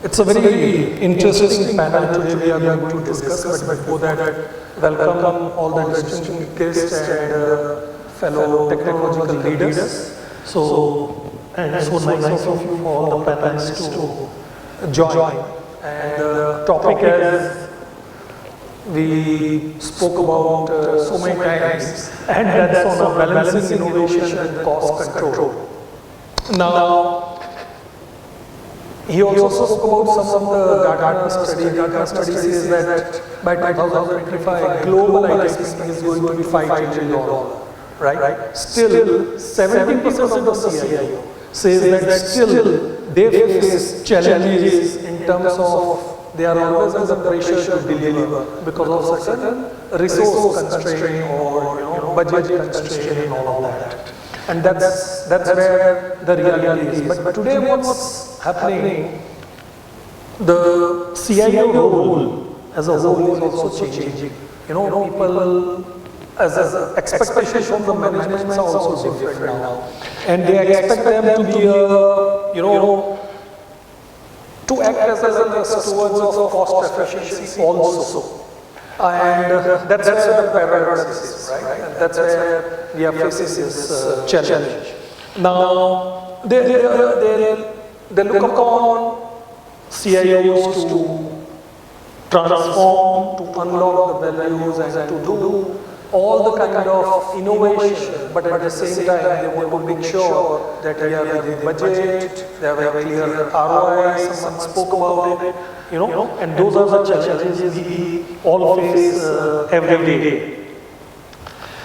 it's a very interesting panel today we are going to discuss, but before that, welcome all the distinguished guests and fellow technological leaders. So nice of you for all the panelists to join. And the topic, as we spoke about so many times, and that's on balancing innovation and cost control. Now, he also spoke about some of the Gartner study. Gartner study says that by 2025, global IT spending is going to be $5 trillion, right? Still, 70% of the CIO says that still they face challenges in terms of they are always under pressure to deliver because of certain resource constraint or budget constraint and all of that. And that's where the reality is. But today what's happening, the CIO role as a whole is also changing. People, as expectations from the management are also different now. And they expect them to be, to act as a stewards of cost efficiency also. And that's where the paradox is, right? And that's where we are facing this challenge. Now, they look upon CIOs to transform, to unlock the values and to do all the kind of innovation, but at the same time they want to make sure that we have a budget, they have a clear ROI, someone spoke about it, and those are the challenges we all face every day.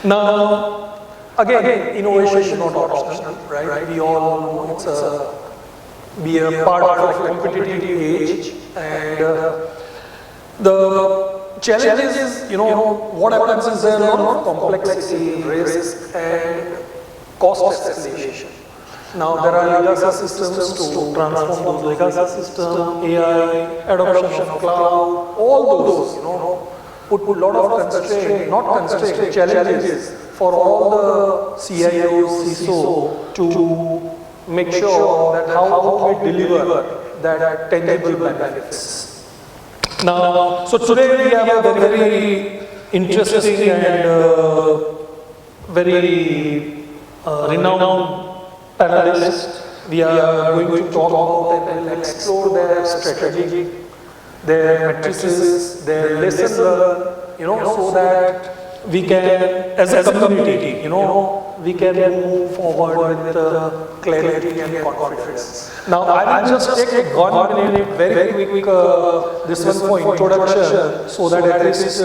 Now, again, innovation is not optional, right? We all know it's be a part of a competitive age, and the challenge is, what happens is there are a lot of complexity, risk, and cost escalation. Now, there are legacy systems to transform those legacy systems, AI, adoption of cloud, all those, put a lot of challenges for all the CIOs, CISO to make sure that how we deliver that tangible benefits. Now, so today we have a very interesting and very renowned panelists. We are going to talk about and explore their strategy, their matrices, their lessons learned, so that we can, as a community, we can move forward with clarity and confidence. Now, I will just take 1 minute, very quick, this one for introduction, so that at least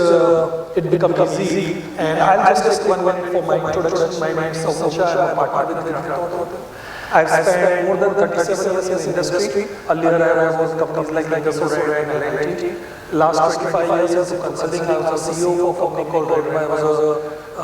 it becomes easy. And I'll just take 1 minute for my introduction. My name is Saumil, Shah, I'm a partner with Thornton. I've spent more than 37 years in the industry. Earlier, I was with companies like Stovec and IT. Last 25 years of consulting, I was a CEO for a company called Red. I was a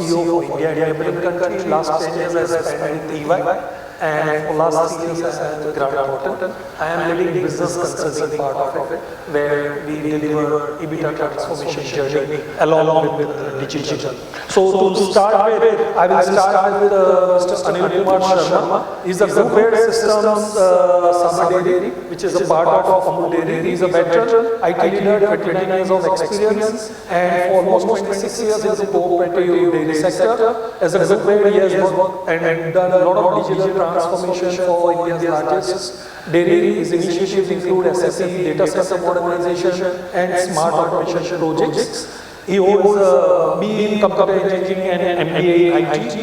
CEO for India and neighboring country. Last 10 years, I spent with EY. And for last 3 years, I am with Thornton. I am leading business consulting part of it, where we deliver EBITDA transformation journey along with digital. So to start with, I will start with Mr. Anil Kumar Sharma. He's a group head systems Sabardairy, which is a part of Amul Dairy. He's a veteran IT leader with 20 years of experience, and for almost 26 years in the cooperative dairy sector. As a group head, he has worked and done a lot of digital transformation for India's largest dairy. His initiatives include SAP, data center modernization, and smart automation projects. He holds a BE in computer engineering and MBA in IT,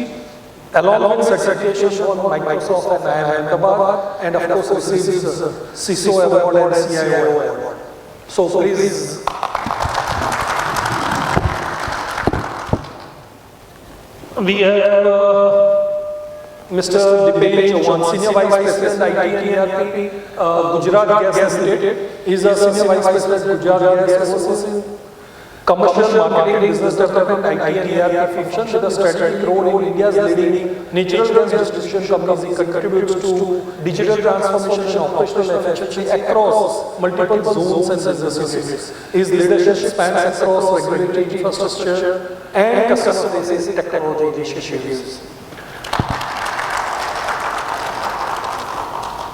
along with certification from Microsoft and Ahmedabad, and of course receives CISO award and CIO award. So please. We have Mr. Dipen, Chauhan, Senior Vice President, IT and ERP, Gujarat Gas Limited. He is a Senior Vice President, Gujarat Gas Limited. Commercial marketing, business development, IT and ERP function with a strategic role in India's leading natural gas distribution companies. He contributes to digital transformation and operational efficiency across multiple zones and business units. His leadership spans across regulatory infrastructure and customer-facing technology initiatives.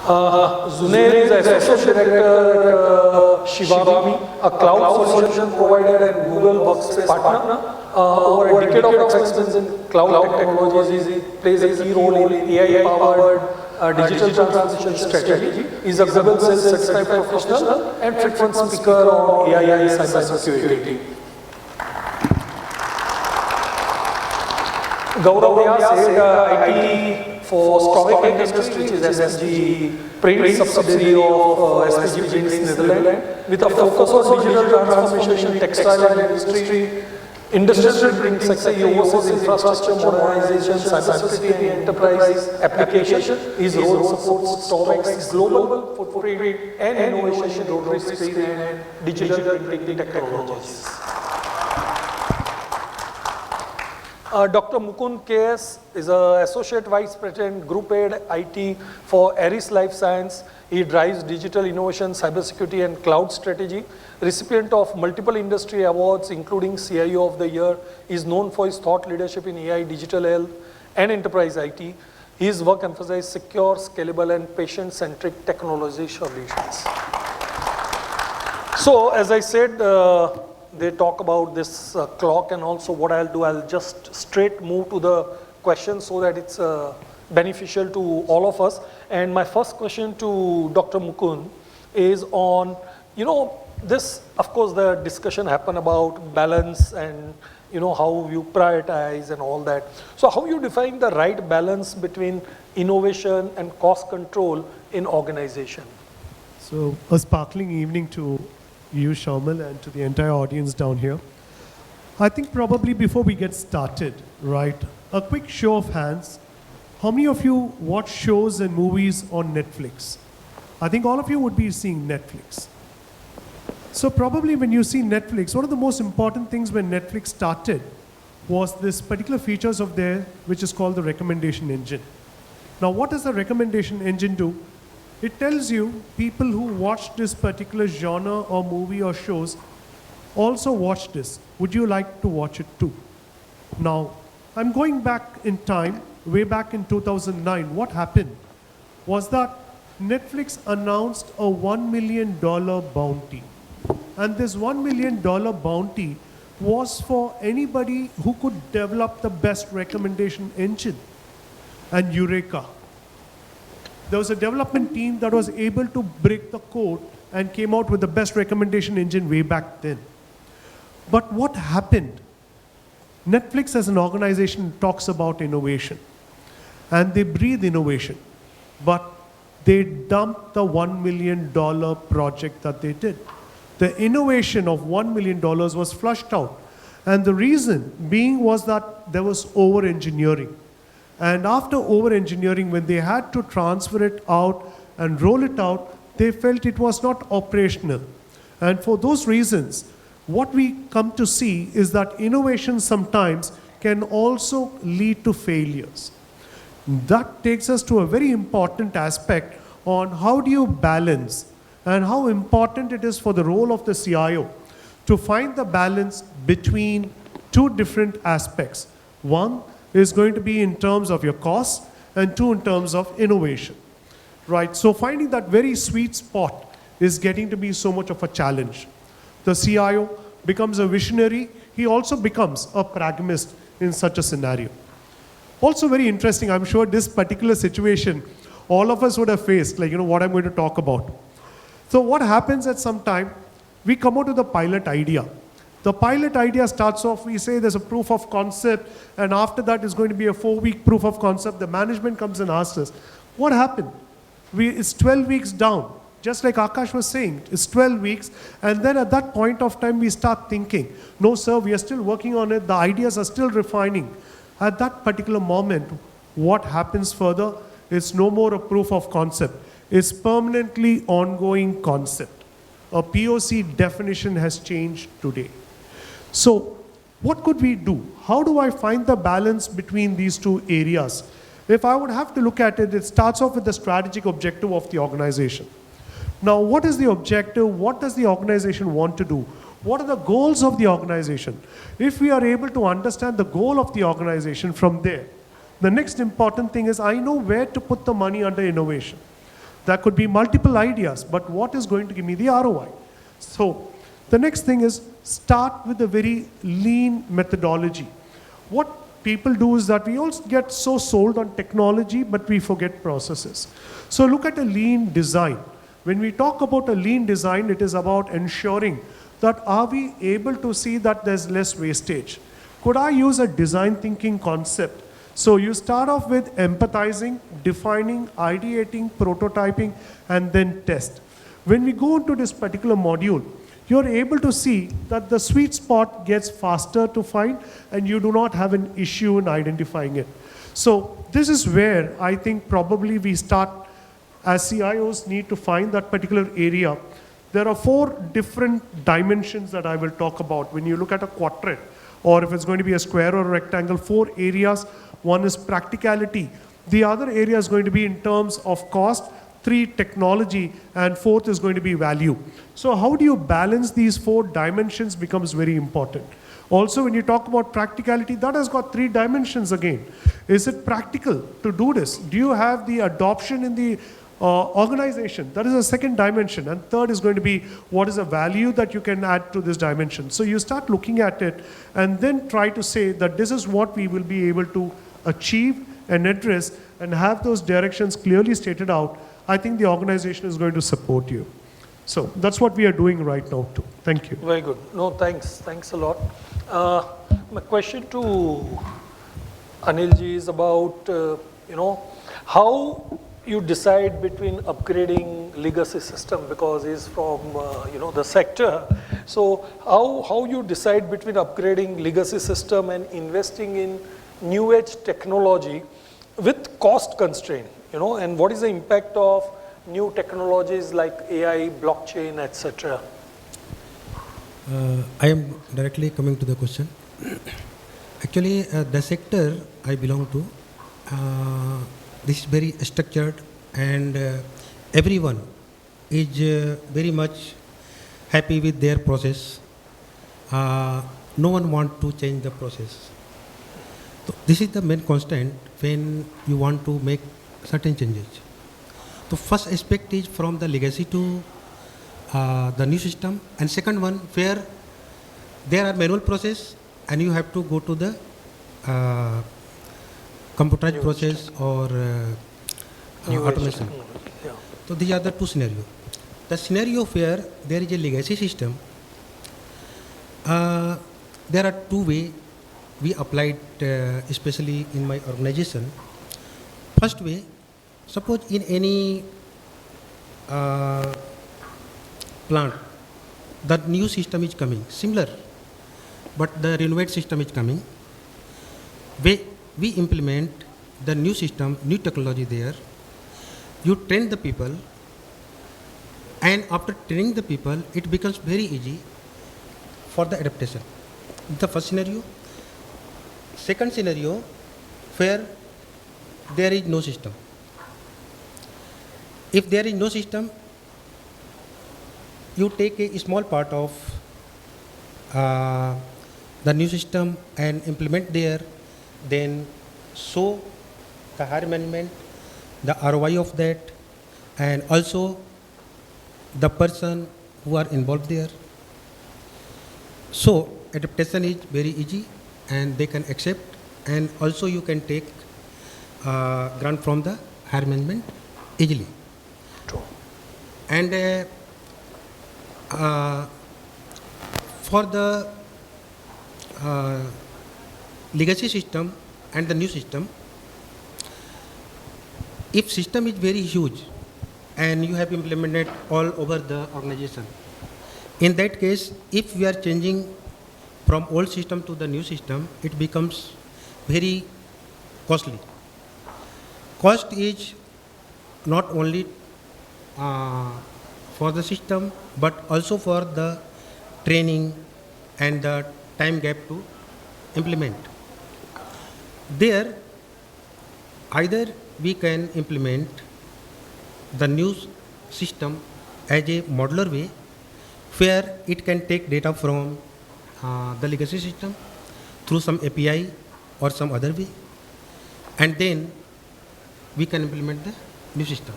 Zunair is Associate Director at Shivaami, a cloud solution provider and Google Workspace partner. Over a decade of experience in cloud technologies, he plays a key role in AI-powered digital transformation strategy. He is a global sales certified professional and frequent speaker on AI cybersecurity. Gaurav Vyas is IT for Stovec Industries, which is SPG print subsidiary of SPG Prints Netherlands, with a focus on digital transformation in textile industry, industrial print sector, CIOs, infrastructure modernization, cybersecurity and enterprise application. His role supports Stovec's global footprint and innovation in rotary screen and digital printing technologies. Dr. Mukund KS is an Associate Vice President, Group Head IT for Aris Life Science. He drives digital innovation, cybersecurity and cloud strategy. Recipient of multiple industry awards, including CIO of the Year. He is known for his thought leadership in AI, digital health and enterprise IT. His work emphasizes secure, scalable and patient-centric technology solutions. So, as I said, they talk about this clock, and also what I'll do, I'll just straight move to the questions so that it's beneficial to all of us. And my first question to Dr. Mukund is on, this, of course, the discussion happened about balance and, how you prioritize and all that. So how you define the right balance between innovation and cost control in organization? So a sparkling evening to you, Saumil, and to the entire audience down here. I think probably before we get started, right, a quick show of hands. How many of you watch shows and movies on Netflix? I think all of you would be seeing Netflix. So probably when you see Netflix, one of the most important things when Netflix started was this particular features of there, which is called the recommendation engine. Now, what does the recommendation engine do? It tells you people who watch this particular genre or movie or shows also watch this. Would you like to watch it too? Now, I'm going back in time, way back in 2009. What happened was that Netflix announced a $1 million bounty. And this $1 million bounty was for anybody who could develop the best recommendation engine. And Eureka. There was a development team that was able to break the code and came out with the best recommendation engine way back then. But what happened? Netflix as an organization talks about innovation. And they breathe innovation. But they dumped the $1 million project that they did. The innovation of $1 million was flushed out. And the reason being was that there was over-engineering. And after over-engineering, when they had to transfer it out and roll it out, they felt it was not operational. And for those reasons, what we come to see is that innovation sometimes can also lead to failures. That takes us to a very important aspect on how do you balance and how important it is for the role of the CIO to find the balance between two different aspects. One is going to be in terms of your cost, and two in terms of innovation, right? So finding that very sweet spot is getting to be so much of a challenge. The CIO becomes a visionary. He also becomes a pragmatist in such a scenario. Also very interesting, I'm sure this particular situation, all of us would have faced, what I'm going to talk about. So what happens at some time, we come out with a pilot idea. The pilot idea starts off, we say there's a proof of concept, and after that is going to be a 4-week proof of concept. The management comes and asks us, what happened? It's 12 weeks down. Just like Akash was saying, it's 12 weeks. And then at that point of time, we start thinking, no, sir, we are still working on it. The ideas are still refining. At that particular moment, what happens further? It's no more a proof of concept. It's permanently ongoing concept. A POC definition has changed today. So what could we do? How do I find the balance between these two areas? If I would have to look at it, it starts off with the strategic objective of the organization. Now, what is the objective? What does the organization want to do? What are the goals of the organization? If we are able to understand the goal of the organization from there, the next important thing is I know where to put the money under innovation. There could be multiple ideas, but what is going to give me the ROI? So the next thing is start with a very lean methodology. What people do is that we all get so sold on technology, but we forget processes. So look at a lean design. When we talk about a lean design, it is about ensuring that are we able to see that there's less wastage? Could I use a design thinking concept? So you start off with empathizing, defining, ideating, prototyping, and then test. When we go into this particular module, you're able to see that the sweet spot gets faster to find and you do not have an issue in identifying it. So this is where I think probably we start as CIOs need to find that particular area. There are 4 different dimensions that I will talk about. When you look at a quadrant, or if it's going to be a square or a rectangle, 4 areas. One is practicality. The other area is going to be in terms of cost, 3 technology, and 4th is going to be value. So how do you balance these 4 dimensions becomes very important. Also, when you talk about practicality, that has got 3 dimensions again. Is it practical to do this? Do you have the adoption in the organization? That is a second dimension. And third is going to be what is the value that you can add to this dimension. So you start looking at it and then try to say that this is what we will be able to achieve and address and have those directions clearly stated out. I think the organization is going to support you. So that's what we are doing right now too. Thank you. Very good. No, thanks. Thanks a lot. My question to Anil ji is about, how you decide between upgrading legacy system, because he's from, the sector. So how you decide between upgrading legacy system and investing in new age technology with cost constraint, and what is the impact of new technologies like AI, blockchain, etc.? I am directly coming to the question. Actually, the sector I belong to, this is very structured and everyone is very much happy with their process. No one wants to change the process. So this is the main constant when you want to make certain changes. The first aspect is from the legacy to the new system, and second one where there are manual process and you have to go to the computerized process or automation. Yeah. So these are the 2 scenarios. The scenario where there is a legacy system, there are 2 ways we applied, especially in my organization. First way, suppose in any plant, the new system is coming, similar, but the renovated system is coming. We implement the new system, new technology there. You train the people, and after training the people, it becomes very easy for the adaptation. The first scenario. Second scenario, where there is no system. If there is no system, you take a small part of the new system and implement there, then show the higher management the ROI of that, and also the person who are involved there. So adaptation is very easy and they can accept, and also you can take grant from the higher management easily. True. And for the legacy system and the new system, if system is very huge and you have implemented all over the organization, in that case, if we are changing from old system to the new system, it becomes very costly. Cost is not only for the system, but also for the training and the time gap to implement. There, either we can implement the new system as a modular way, where it can take data from the legacy system through some API or some other way, and then we can implement the new system.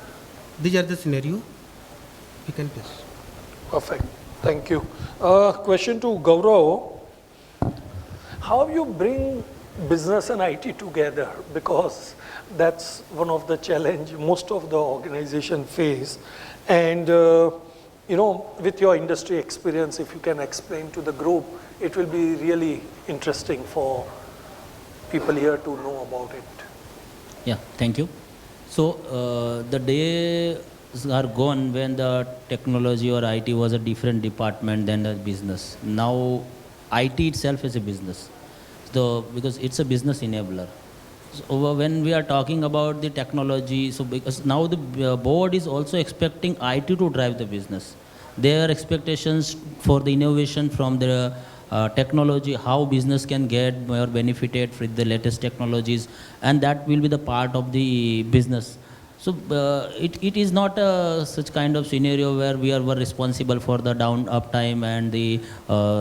These are the scenario we can face. Perfect. Thank you. Question to Gaurav. How you bring business and IT together? Because that's one of the challenge most of the organization face. And with your industry experience, if you can explain to the group, it will be really interesting for people here to know about it. Yeah, thank you. So the days are gone when the technology or IT was a different department than the business. Now IT itself is a business. So because it's a business enabler. So when we are talking about the technology, so because now the board is also expecting IT to drive the business. Their expectations for the innovation from the technology, how business can get more benefited with the latest technologies, and that will be the part of the business. So it is not such kind of scenario where we were responsible for the uptime and the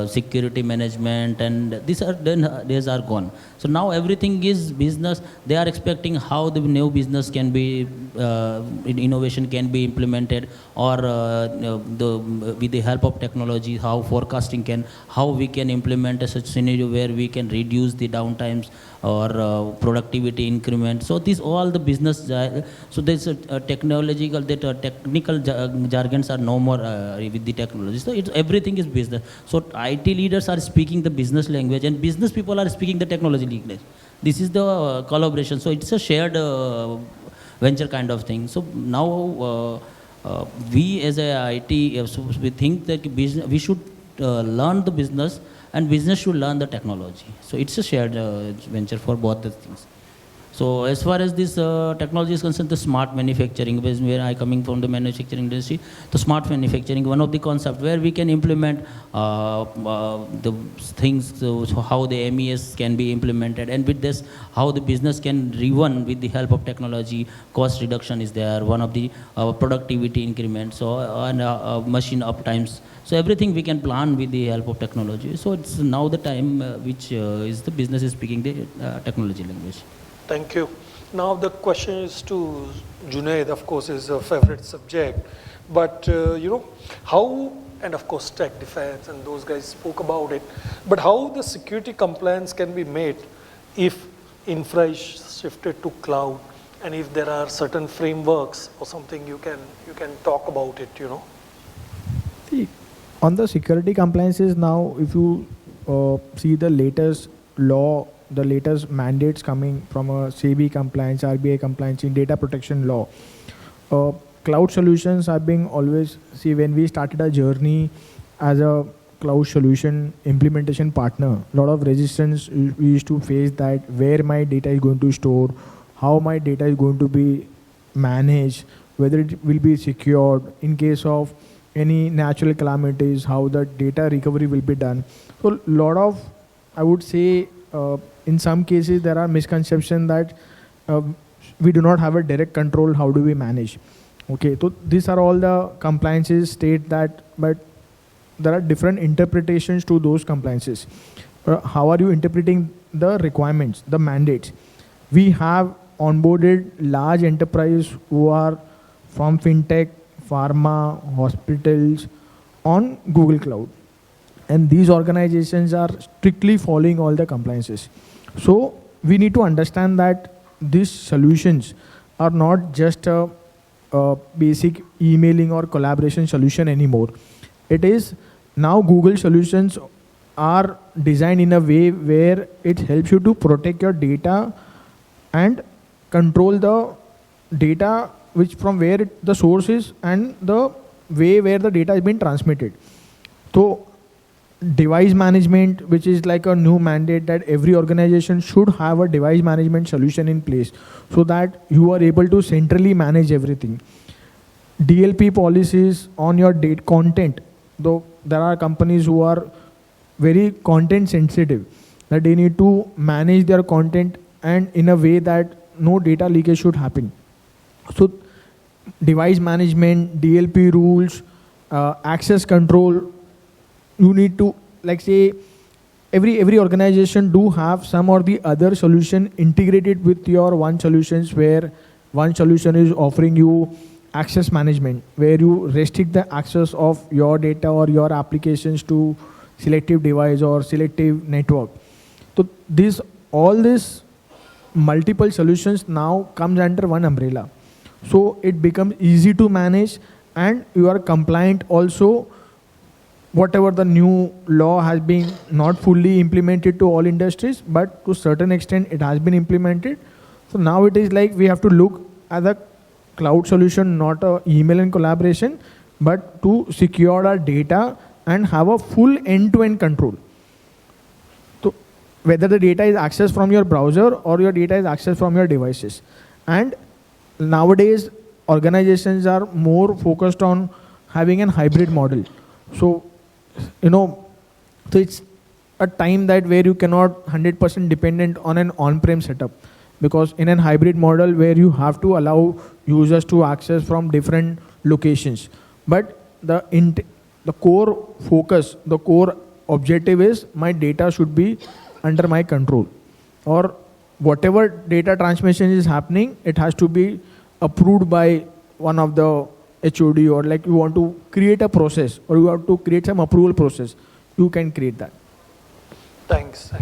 security management, and these days are gone. So now everything is business. They are expecting how the new business can be, innovation can be implemented, or with the help of technology, how forecasting how we can implement a such scenario where we can reduce the downtimes or productivity increment. So these all the business. So there's a technological technical jargons are no more with the technology. So everything is business. So IT leaders are speaking the business language, and business people are speaking the technology language. This is the collaboration. So it's a shared venture kind of thing. So now we as a IT, so we think that we should learn the business, and business should learn the technology. So it's a shared venture for both the things. So as far as this technology is concerned, the smart manufacturing, where I coming from the manufacturing industry, the smart manufacturing, one of the concepts where we can implement the things, so how the MES can be implemented, and with this, how the business can run with the help of technology. Cost reduction is there, one of the productivity increment, so and machine uptimes. So everything we can plan with the help of technology. So it's now the time which is the business is speaking the technology language. Thank you. Now the question is to Junaid, of course, is a favorite subject. But, how, and of course tech defense and those guys spoke about it, but how the security compliance can be made if infra is shifted to cloud, and if there are certain frameworks or something you can talk about it, See, on the security compliances now, if you see the latest law, the latest mandates coming from a SEBI compliance, RBI compliance in data protection law, cloud solutions are being always, see, when we started our journey as a cloud solution implementation partner, a lot of resistance we used to face, that where my data is going to store, how my data is going to be managed, whether it will be secured in case of any natural calamities, how the data recovery will be done. So a lot of, I would say, in some cases there are misconceptions that we do not have a direct control, how do we manage. Okay, so these are all the compliances state that, but there are different interpretations to those compliances. How are you interpreting the requirements, the mandates? We have onboarded large enterprise who are from fintech, pharma, hospitals on Google Cloud. And these organizations are strictly following all the compliances. So we need to understand that these solutions are not just a basic emailing or collaboration solution anymore. It is now Google solutions are designed in a way where it helps you to protect your data and control the data which from where the source is and the way where the data has been transmitted. So device management, which is like a new mandate that every organization should have a device management solution in place so that you are able to centrally manage everything. DLP policies on your data content, though there are companies who are very content sensitive, that they need to manage their content and in a way that no data leakage should happen. So device management, DLP rules, access control, you need to, like say, every organization do have some or the other solution integrated with your one solutions, where one solution is offering you access management, where you restrict the access of your data or your applications to selective device or selective network. So all these multiple solutions now comes under one umbrella. So it becomes easy to manage, and you are compliant also. Whatever the new law has been not fully implemented to all industries, but to a certain extent it has been implemented. So now it is like we have to look at the cloud solution, not a email and collaboration, but to secure our data and have a full end-to-end control. So whether the data is accessed from your browser or your data is accessed from your devices. And nowadays organizations are more focused on having a hybrid model. So so it's a time that where you cannot 100% dependent on an on-prem setup, because in an hybrid model where you have to allow users to access from different locations, but the core focus, the core objective is my data should be under my control, or whatever data transmission is happening, it has to be approved by one of the HOD, or like you want to create a process or you have to create some approval process, you can create that. Thanks.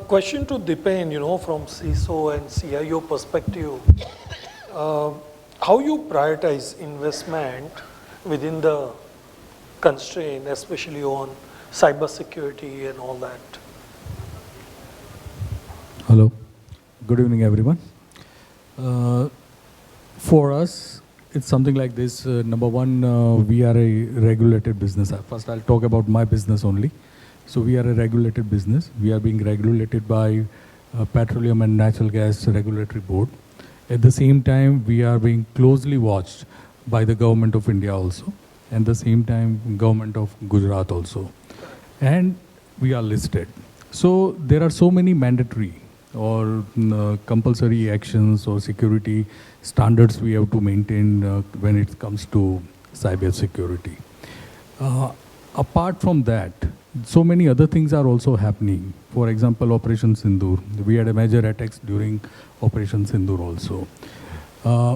Question to Dipen, from CISO and CIO perspective, how you prioritize investment within the constraint, especially on cybersecurity and all that? Hello, good evening everyone. For us, it's something like this. Number one, we are a regulated business. First, I'll talk about my business only. So we are a regulated business. We are being regulated by Petroleum and Natural Gas Regulatory Board. At the same time, we are being closely watched by the government of India also, and the same time, government of Gujarat also. And we are listed. So there are so many mandatory or compulsory actions or security standards we have to maintain when it comes to cyber security. Apart from that, so many other things are also happening. For example, Operation Sindoor. We had a major attacks during Operation Sindoor also.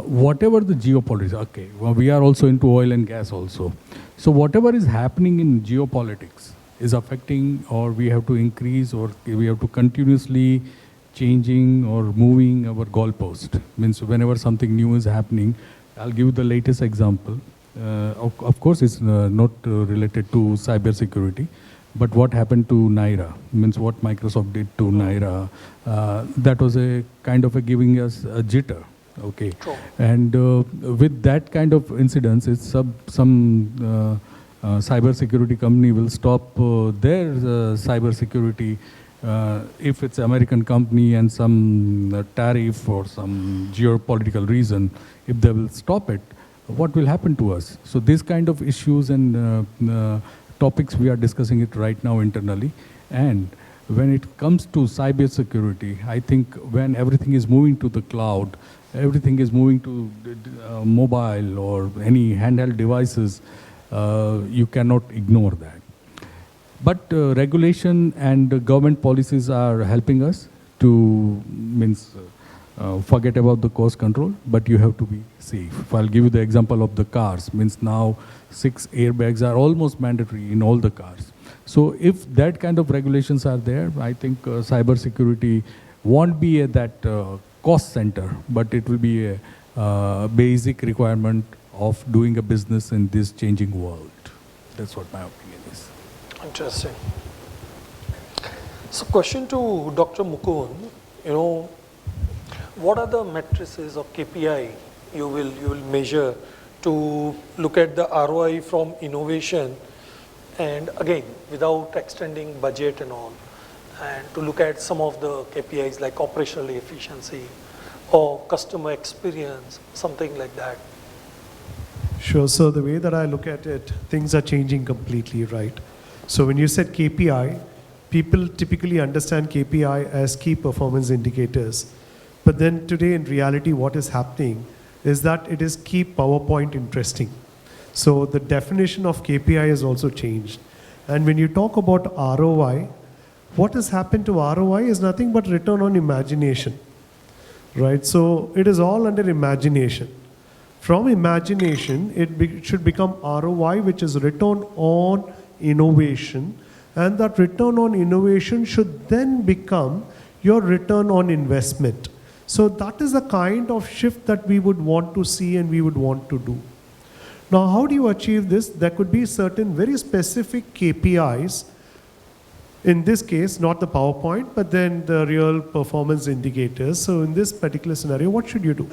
Whatever the geopolitics, okay, well, we are also into oil and gas also. So whatever is happening in geopolitics is affecting, or we have to increase, or we have to continuously changing or moving our goalpost. Means whenever something new is happening, I'll give you the latest example. Of course, it's not related to cyber security, but what happened to Naira, means what Microsoft did to Naira, that was a kind of giving us a jitter. Okay, True. And with that kind of incidents, it's some cyber security company will stop their cyber security. If it's American company and some tariff or some geopolitical reason, if they will stop it, what will happen to us? So these kind of issues and topics we are discussing it right now internally. And when it comes to cyber security, I think when everything is moving to the cloud, everything is moving to mobile or any handheld devices, you cannot ignore that. But regulation and government policies are helping us to forget about the cost control, but you have to be safe. If I'll give you the example of the cars, means now 6 airbags are almost mandatory in all the cars. So if that kind of regulations are there, I think cyber security won't be at that cost center, but it will be a basic requirement of doing a business in this changing world. That's what my opinion is. Interesting. So question to Dr. Mukund, what are the matrices or KPI you will measure to look at the ROI from innovation, and again, without extending budget and all, and to look at some of the KPIs like operational efficiency or customer experience, something like that? Sure. So the way that I look at it, things are changing completely, right? So when you said KPI, people typically understand KPI as key performance indicators. But then today in reality, what is happening is that it is key PowerPoint interesting. So the definition of KPI has also changed. And when you talk about ROI, what has happened to ROI is nothing but return on imagination, right? So it is all under imagination. From imagination, should become ROI, which is return on innovation, and that return on innovation should then become your return on investment. So that is the kind of shift that we would want to see and we would want to do. Now, how do you achieve this? There could be certain very specific KPIs. In this case, not the PowerPoint, but then the real performance indicators. So in this particular scenario, what should you do?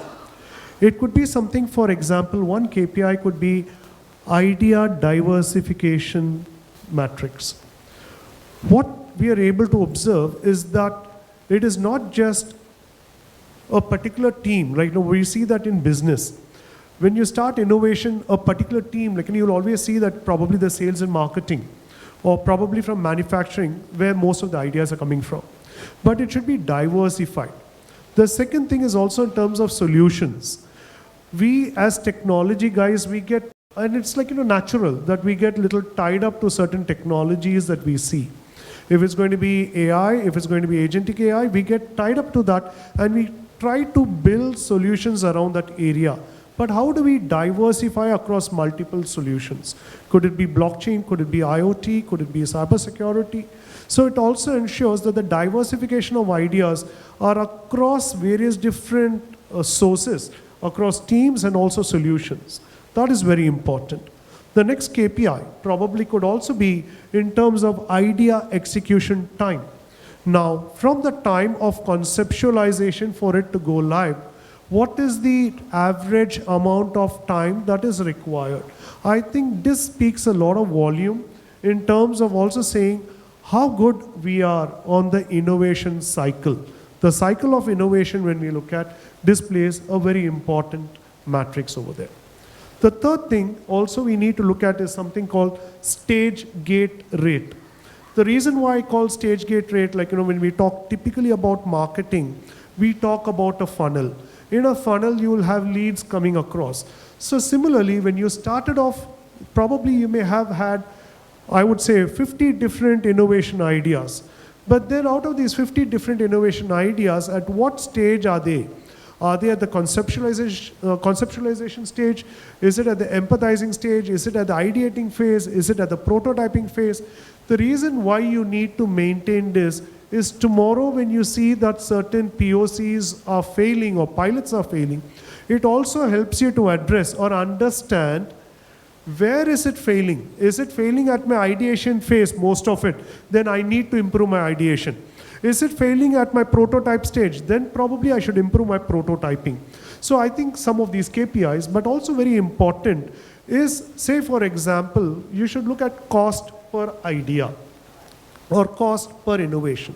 It could be something, for example, one KPI could be idea diversification matrix. What we are able to observe is that it is not just a particular team. Like, we see that in business. When you start innovation, a particular team, like, you'll always see that probably the sales and marketing, or probably from manufacturing, where most of the ideas are coming from. But it should be diversified. The second thing is also in terms of solutions. We as technology guys, we get, and it's like, natural that we get little tied up to certain technologies that we see. If it's going to be AI, if it's going to be agentic AI, we get tied up to that and we try to build solutions around that area. But how do we diversify across multiple solutions? Could it be blockchain? Could it be IoT? Could it be cybersecurity? So it also ensures that the diversification of ideas are across various different sources, across teams and also solutions. That is very important. The next KPI probably could also be in terms of idea execution time. Now, from the time of conceptualization for it to go live, what is the average amount of time that is required? I think this speaks a lot of volume in terms of also saying how good we are on the innovation cycle. The cycle of innovation, when we look at, displays a very important matrix over there. The third thing also we need to look at is something called stage gate rate. The reason why I call stage gate rate, like, when we talk typically about marketing, we talk about a funnel. In a funnel, you will have leads coming across. So similarly, when you started off, probably you may have had, I would say, 50 different innovation ideas. But then out of these 50 different innovation ideas, at what stage are they? Are they at the conceptualization stage? Is it at the empathizing stage? Is it at the ideating phase? Is it at the prototyping phase? The reason why you need to maintain this is tomorrow when you see that certain POCs are failing or pilots are failing, it also helps you to address or understand where is it failing. Is it failing at my ideation phase, most of it? Then I need to improve my ideation. Is it failing at my prototype stage? Then probably I should improve my prototyping. So I think some of these KPIs, but also very important, is, say for example, you should look at cost per idea or cost per innovation.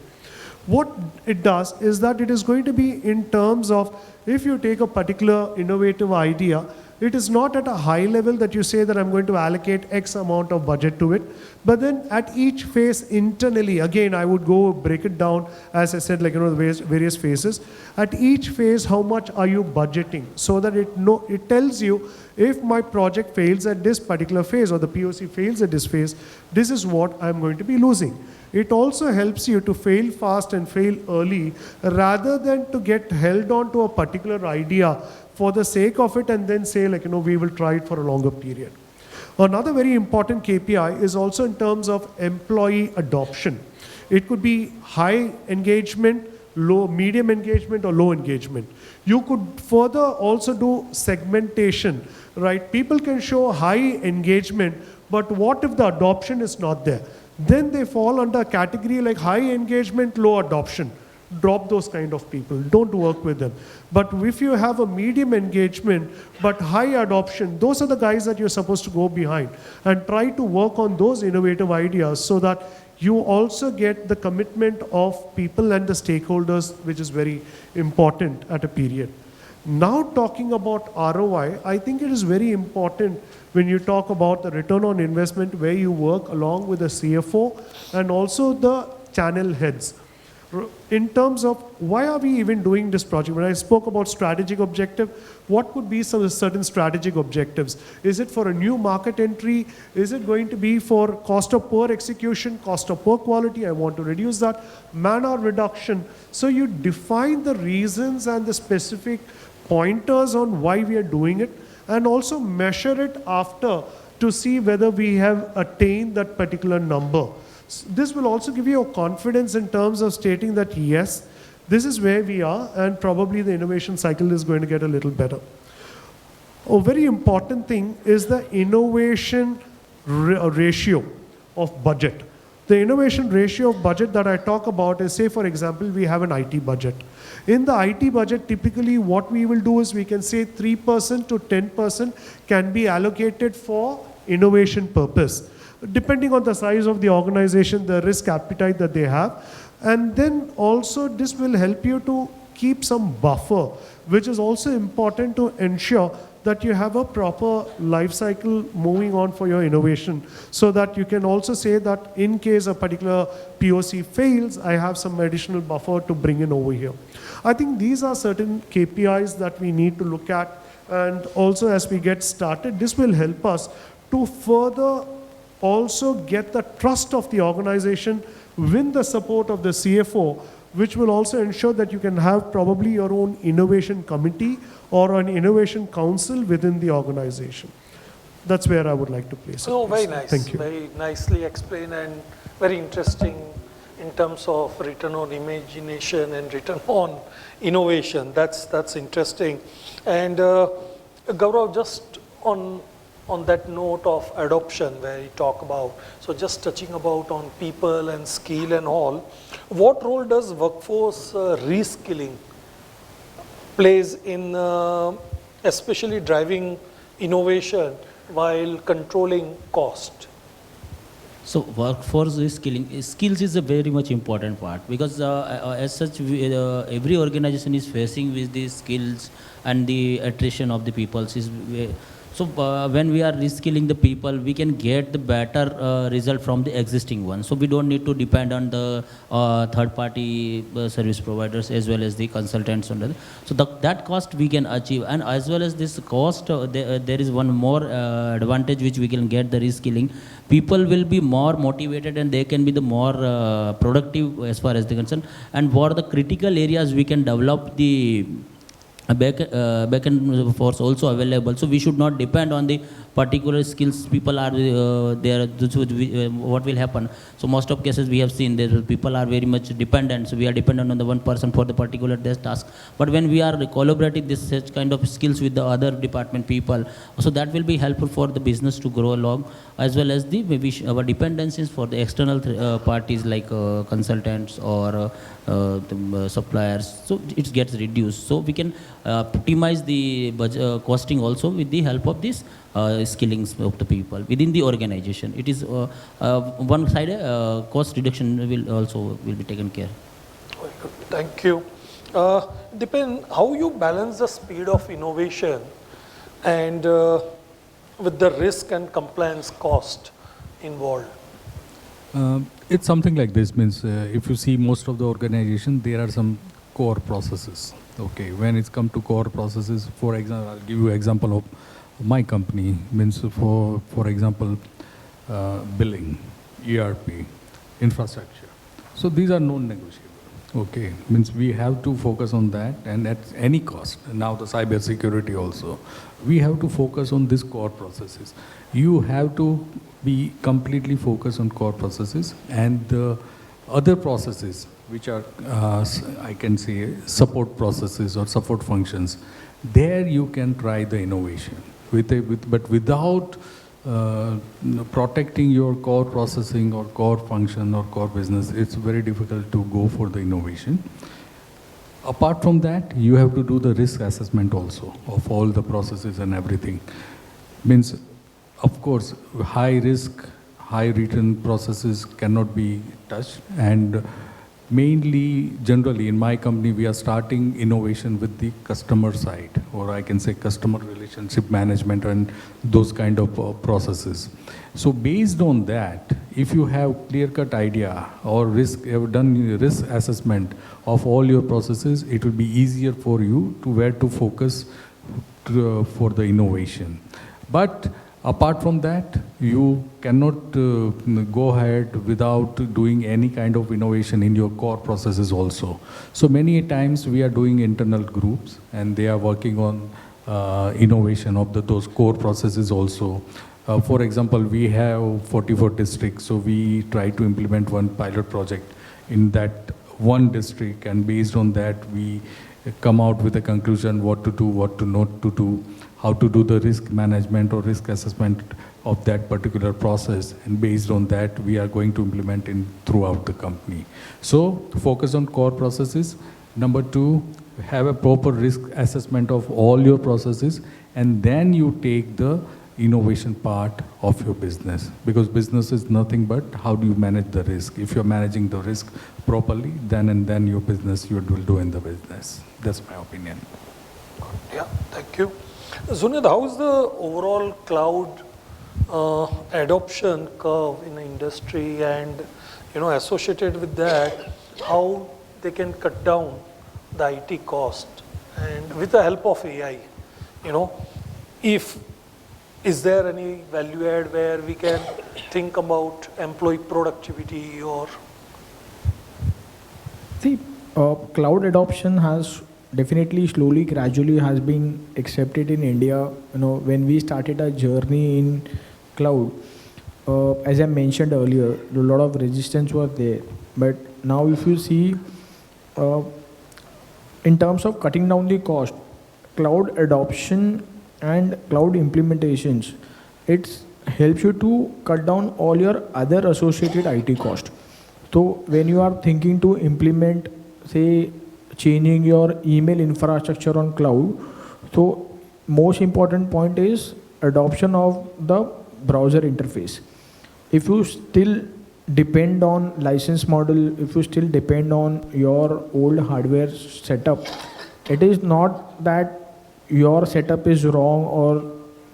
What it does is that it is going to be in terms of, if you take a particular innovative idea, it is not at a high level that you say that I'm going to allocate X amount of budget to it, but then at each phase internally, again, I would go break it down, as I said, like, the various phases. At each phase, how much are you budgeting? So that it tells you, if my project fails at this particular phase or the POC fails at this phase, this is what I'm going to be losing. It also helps you to fail fast and fail early rather than to get held on to a particular idea for the sake of it and then say, like, we will try it for a longer period. Another very important KPI is also in terms of employee adoption. It could be high engagement, low, medium engagement, or low engagement. You could further also do segmentation, right? People can show high engagement, but what if the adoption is not there? Then they fall under a category like high engagement, low adoption. Drop those kind of people. Don't work with them. But if you have a medium engagement but high adoption, those are the guys that you're supposed to go behind and try to work on those innovative ideas so that you also get the commitment of people and the stakeholders, which is very important at a period. Now talking about ROI, I think it is very important when you talk about the return on investment, where you work along with the CFO and also the channel heads. In terms of why are we even doing this project? When I spoke about strategic objective, what could be some certain strategic objectives? Is it for a new market entry? Is it going to be for cost of poor execution, cost of poor quality? I want to reduce that. Man-hour reduction. So you define the reasons and the specific pointers on why we are doing it. and also measure it after to see whether we have attained that particular number. This will also give you a confidence in terms of stating that yes, this is where we are, and probably the innovation cycle is going to get a little better. A very important thing is the innovation ratio of budget. The innovation ratio of budget that I talk about is, say for example, we have an IT budget. In the IT budget, typically what we will do is we can say 3% to 10% can be allocated for innovation purpose, depending on the size of the organization, the risk appetite that they have. And then also this will help you to keep some buffer, which is also important to ensure that you have a proper life cycle moving on for your innovation, so that you can also say that in case a particular POC fails, I have some additional buffer to bring in over here. I think these are certain KPIs that we need to look at, and also as we get started, this will help us to further also get the trust of the organization, win the support of the CFO, which will also ensure that you can have probably your own innovation committee or an innovation council within the organization. That's where I would like to place it. Oh, very nice. Thank you. Very nicely explained and very interesting in terms of return on imagination and return on innovation. That's interesting. And Gaurav, just on that note of adoption where you talk about, so just touching about on people and skill and all, what role does workforce reskilling plays in especially driving innovation while controlling cost? So workforce skills is a very much important part, because as such every organization is facing with these skills, and the attrition of the people is so when we are reskilling the people, we can get the better result from the existing one. So we don't need to depend on the third-party service providers as well as the consultants. So that cost we can achieve, and as well as this cost, there is one more advantage which we can get the reskilling. People will be more motivated and they can be the more productive as far as the concern. And for the critical areas, we can develop the back-end force also available. So we should not depend on the particular skills people are there. What will happen? So most of cases we have seen that people are very much dependent. So we are dependent on the one person for the particular task. But when we are collaborating this such kind of skills with the other department people, so that will be helpful for the business to grow along, as well as the maybe our dependencies for the external parties like consultants or the suppliers. So it gets reduced. So we can optimize the budget, costing also with the help of this skillings of the people within the organization. It is one side cost reduction will be taken care. Very good. Thank you. Dipen, how you balance the speed of innovation and with the risk and compliance cost involved? It's something like this. Means if you see most of the organization, there are some core processes. Okay, when it's come to core processes, for example, I'll give you an example of my company. Means for example, billing, ERP, infrastructure. So these are non-negotiable. Okay, means we have to focus on that, and at any cost. Now the cyber security also, we have to focus on these core processes. You have to be completely focused on core processes, and the other processes which are I can say support processes or support functions. There you can try the innovation but without protecting your core processing or core function or core business, it's very difficult to go for the innovation. Apart from that, you have to do the risk assessment also of all the processes and everything. Means, of course, high risk, high return processes cannot be touched, and mainly, generally, in my company, we are starting innovation with the customer side, or I can say customer relationship management and those kind of processes. So based on that, if you have clear-cut idea or have done risk assessment of all your processes, it will be easier for you to where to focus for the innovation. But apart from that, you cannot go ahead without doing any kind of innovation in your core processes also. So many times we are doing internal groups and they are working on innovation of those core processes also. For example, we have 44 districts, so we try to implement one pilot project in that one district, and based on that, we come out with a conclusion what to do, what to not to do, how to do the risk management or risk assessment of that particular process, and based on that, we are going to implement in throughout the company. So focus on core processes. Number two, have a proper risk assessment of all your processes, and then you take the innovation part of your business, because business is nothing but how do you manage the risk. If you're managing the risk properly, then your business you will do in the business. That's my opinion. Yeah, thank you. Zunid, how is the overall cloud adoption curve in the industry, and associated with that, how they can cut down the IT cost, and with the help of AI, is there any value add where we can think about employee productivity or? See, cloud adoption has definitely slowly, gradually has been accepted in India. When we started our journey in cloud, as I mentioned earlier, a lot of resistance was there. But now if you see, in terms of cutting down the cost, cloud adoption and cloud implementations, it helps you to cut down all your other associated IT cost. So when you are thinking to implement, say, changing your email infrastructure on cloud, so most important point is adoption of the browser interface. If you still depend on license model, if you still depend on your old hardware setup, it is not that your setup is wrong or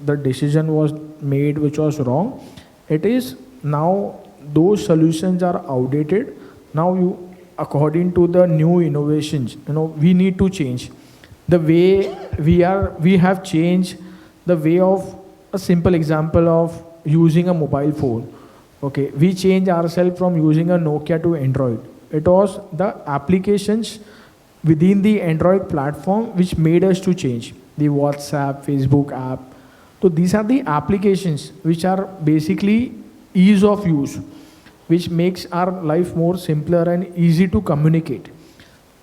the decision was made which was wrong. It is now those solutions are outdated. Now you, according to the new innovations, we need to change the way we have changed the way of a simple example of using a mobile phone. Okay, we changed ourselves from using a Nokia to Android. It was the applications within the Android platform which made us to change. The WhatsApp, Facebook app. So these are the applications which are basically ease of use, which makes our life more simpler and easy to communicate.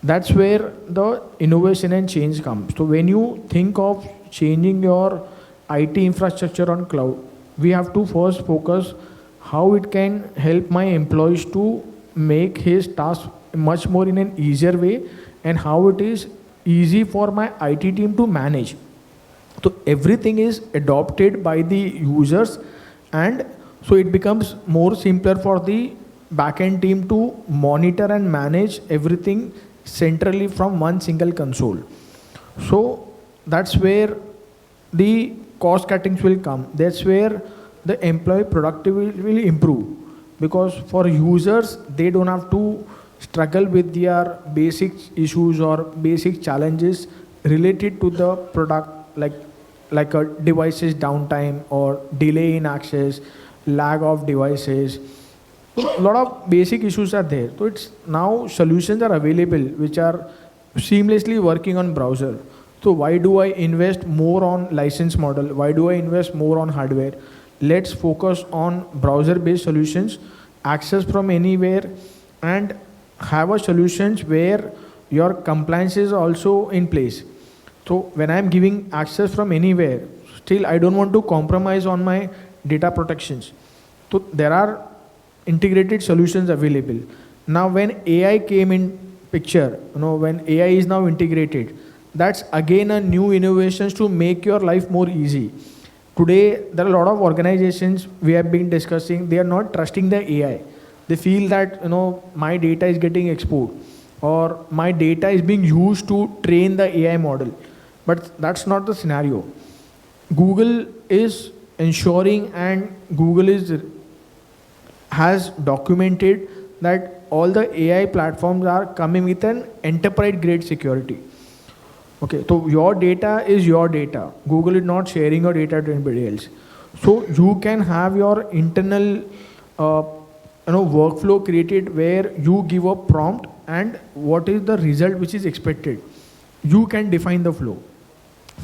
That's where the innovation and change comes. So when you think of changing your IT infrastructure on cloud, we have to first focus how it can help my employees to make his task much more in an easier way, and how it is easy for my IT team to manage. So everything is adopted by the users, and so it becomes more simpler for the backend team to monitor and manage everything centrally from one single console. So that's where the cost cuttings will come. That's where the employee productivity will improve, because for users, they don't have to struggle with their basic issues or basic challenges related to the product, like a devices downtime or delay in access, lag of devices. So a lot of basic issues are there. So it's now solutions are available which are seamlessly working on browser. So why do I invest more on license model? Why do I invest more on hardware? Let's focus on browser-based solutions, access from anywhere, and have a solutions where your compliance is also in place. So when I'm giving access from anywhere, still I don't want to compromise on my data protections. So there are integrated solutions available. Now when AI came in picture, when AI is now integrated, that's again a new innovations to make your life more easy. Today, there are a lot of organizations we have been discussing, they are not trusting the AI. They feel that, my data is getting exposed or my data is being used to train the AI model. But that's not the scenario. Google is ensuring, and Google has documented that all the AI platforms are coming with an enterprise grade security. Okay, so your data is your data. Google is not sharing your data to anybody else. So you can have your internal workflow created where you give a prompt and what is the result which is expected. You can define the flow.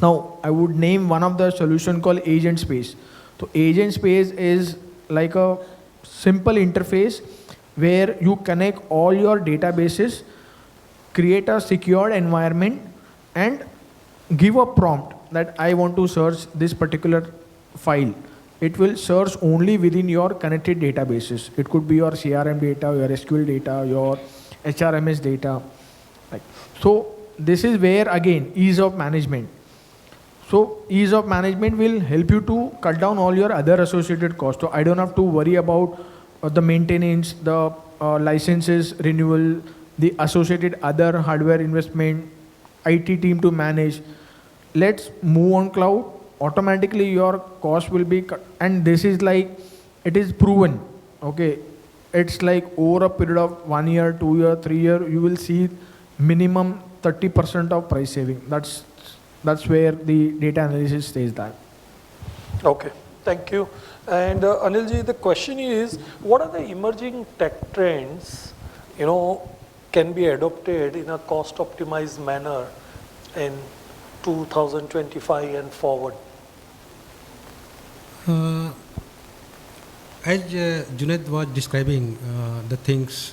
Now, I would name one of the solution called Agent Space. So Agent Space is like a simple interface where you connect all your databases, create a secured environment, and give a prompt that I want to search this particular file. It will search only within your connected databases. It could be your CRM data, your SQL data, your HRMS data. So this is where, again, ease of management. So ease of management will help you to cut down all your other associated costs. So I don't have to worry about the maintenance, the licenses renewal, the associated other hardware investment, IT team to manage. Let's move on cloud. Automatically your cost will be cut. And this is like, it is proven. Okay. It's like over a period of 1 year, 2 year, 3 year, you will see minimum 30% of price saving. That's where the data analysis says that. Okay, thank you. And Anilji, the question is, what are the emerging tech trends, can be adopted in a cost optimized manner in 2025 and forward? As Junaid was describing the things,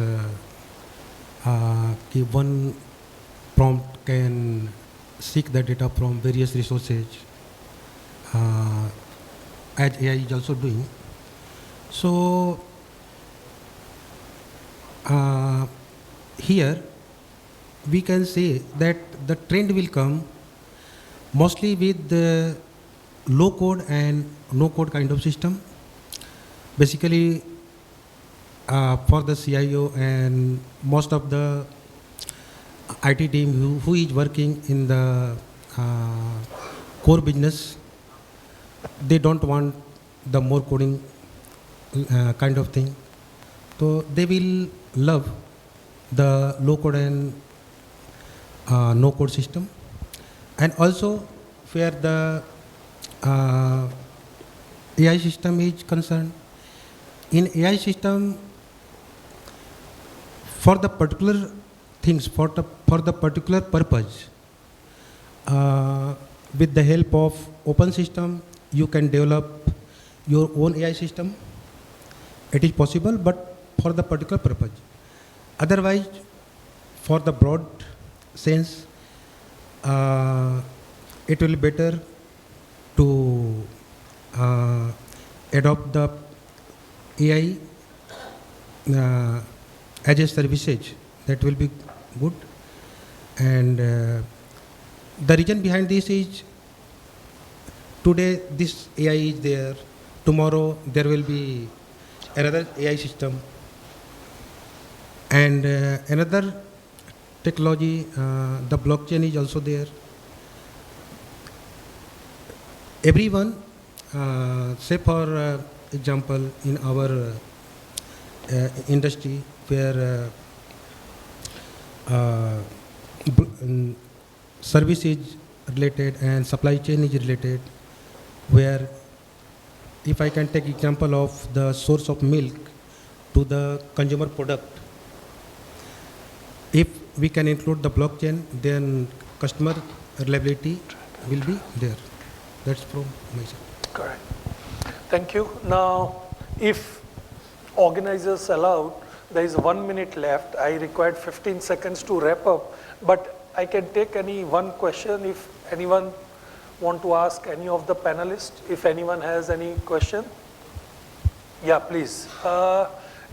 one prompt can seek the data from various resources, as AI is also doing. So here we can say that the trend will come mostly with the low code and no code kind of system. Basically, for the CIO and most of the IT team who is working in the core business, they don't want the more coding kind of thing. So they will love the low code and no code system. And also where the AI system is concerned, in AI system, for the particular things, for the particular purpose, with the help of open system, you can develop your own AI system. It is possible, but for the particular purpose. Otherwise, for the broad sense, it will be better to adopt the AI as a services. That will be good. And the reason behind this is, today this AI is there, tomorrow there will be another AI system. And another technology, the blockchain is also there. Everyone, say for example, in our industry where service is related and supply chain is related, where if I can take example of the source of milk to the consumer product, if we can include the blockchain, then customer reliability will be there. That's from my side. Correct. Thank you. Now, if organizers allowed, there is 1 minute left. I required 15 seconds to wrap up, but I can take any one question if anyone want to ask any of the panelists. If anyone has any question, yeah, please.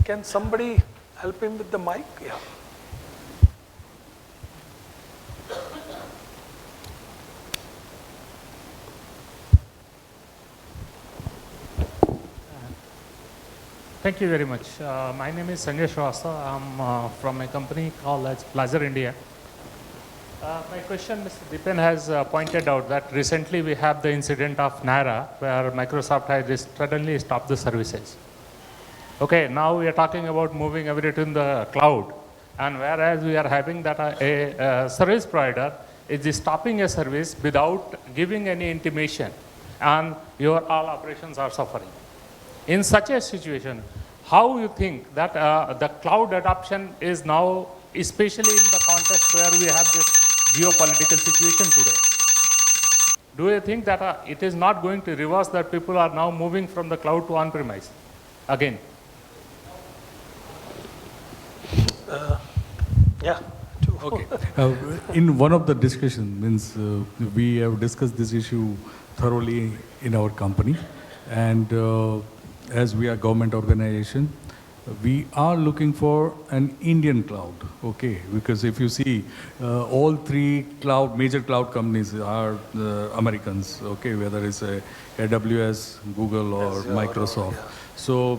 Can somebody help him with the mic? Yeah. Thank you very much. My name is Sanjay Shrivastava. I'm from a company called as Plaza India. My question, Mr. Dipen has pointed out that recently we have the incident of Naira, where Microsoft has suddenly stopped the services. Okay, now we are talking about moving everything to the cloud, and whereas we are having that a service provider is stopping a service without giving any intimation, and your all operations are suffering. In such a situation, how you think that the cloud adoption is now, especially in the context where we have this geopolitical situation today? do you think that it is not going to reverse, that people are now moving from the cloud to on-premise again? Yeah. Okay. In one of the discussions, we have discussed this issue thoroughly in our company, and as we are government organization, we are looking for an Indian cloud. Okay, because if you see, all three major cloud companies are Americans. Okay, whether it's AWS, Google, or Microsoft. Yeah. So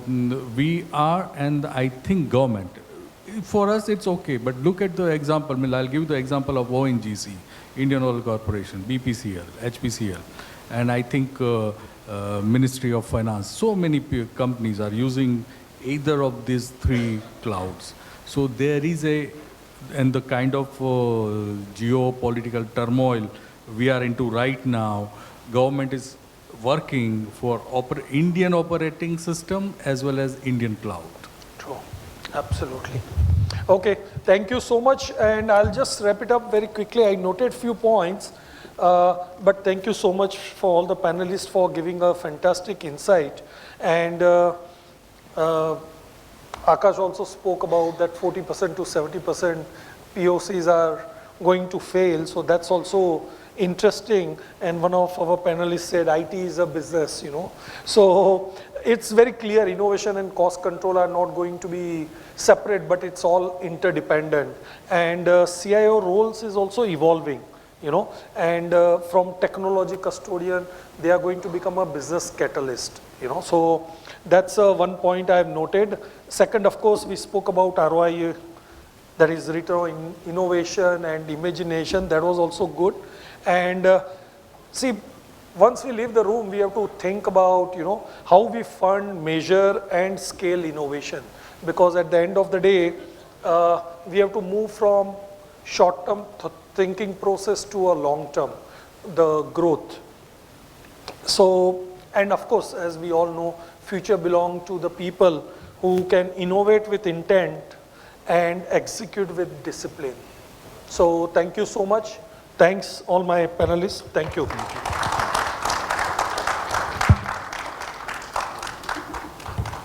we are, and I think government. For us, it's okay, but look at the example. I'll give you the example of ONGC, Indian Oil Corporation, BPCL, HPCL, and I think Ministry of Finance. So many companies are using either of these three clouds. So there is and the kind of geopolitical turmoil we are into right now, government is working for Indian operating system as well as Indian cloud. True, absolutely. Okay, thank you so much, and I'll just wrap it up very quickly. I noted few points, but thank you so much for all the panelists for giving a fantastic insight. And Akash also spoke about that 40% to 70% POCs are going to fail, so that's also interesting. And one of our panelists said IT is a business, So it's very clear innovation and cost control are not going to be separate, but it's all interdependent. And CIO roles is also evolving, and from technology custodian, they are going to become a business catalyst, So that's one point I have noted. Second, of course, we spoke about ROI, that is return on innovation and imagination. That was also good. And see, once we leave the room, we have to think about, how we fund, measure, and scale innovation. Because at the end of the day, we have to move from short-term thinking process to a long-term, the growth. So, and of course, as we all know, future belongs to the people who can innovate with intent and execute with discipline. So thank you so much. Thanks all my panelists. Thank you.